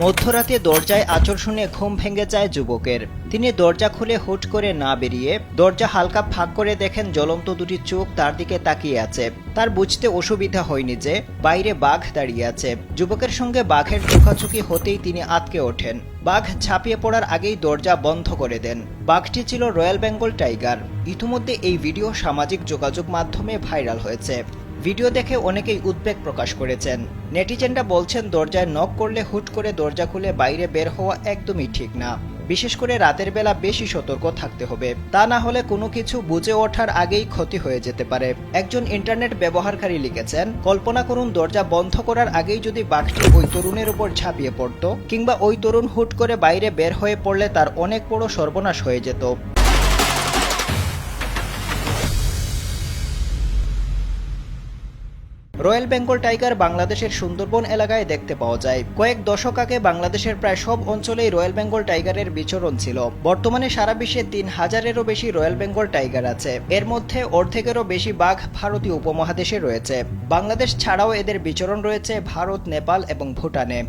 মধ্যরাতে দরজায় আঁচড় শুনে ঘুম ভেঙে যায় যুবকের। তিনি দরজা খুলে হুট করে না বেরিয়ে দরজা হালকা ফাঁক করে দেখেন জ্বলন্ত দুটি চোখ তার দিকে তাকিয়ে আছে। তার বুঝতে অসুবিধা হয়নি যে বাইরে বাঘ দাঁড়িয়ে আছে। যুবকের সঙ্গে বাঘের চোখাচোখি হতেই তিনি আঁতকে ওঠেন। বাঘ ঝাঁপিয়ে পড়ার আগেই দরজা বন্ধ করে দেন। বাঘটি ছিল রয়্যাল বেঙ্গল টাইগার। ইতিমধ্যে এই ভিডিও সামাজিক যোগাযোগ মাধ্যমে ভাইরাল হয়েছে। ভিডিও দেখে অনেকেই উদ্বেগ প্রকাশ করেছেন। নেটিজেনরা বলছেন দরজায় নক করলে হুট করে দরজা খুলে বাইরে বের হওয়া একদমই ঠিক না। বিশেষ করে রাতের বেলা বেশি সতর্ক থাকতে হবে, তা না হলে কোনো কিছু বুঝে ওঠার আগেই ক্ষতি হয়ে যেতে পারে। একজন ইন্টারনেট ব্যবহারকারী লিখেছেন, কল্পনা করুন দরজা বন্ধ করার আগেই যদি বাঘটি ওই তরুণের উপর ঝাঁপিয়ে পড়তো, কিংবা ওই তরুণ হুট করে বাইরে বের হয়ে পড়লে তার অনেক বড় সর্বনাশ হয়ে যেত। রয়্যাল বেঙ্গল টাইগার বাংলাদেশের সুন্দরবন এলাকায় দেখতে পাওয়া যায়। কয়েক দশক আগে বাংলাদেশের প্রায় সব অঞ্চলেই রয়্যাল বেঙ্গল টাইগারের বিচরণ ছিল। বর্তমানে সারা বিশ্বে ৩,০০০-এরও বেশি রয়্যাল বেঙ্গল টাইগার আছে। এর মধ্যে অর্ধেকেরও বেশি বাঘ ভারতীয় উপমহাদেশে রয়েছে। বাংলাদেশ ছাড়াও এদের বিচরণ রয়েছে ভারত, নেপাল এবং ভুটানে।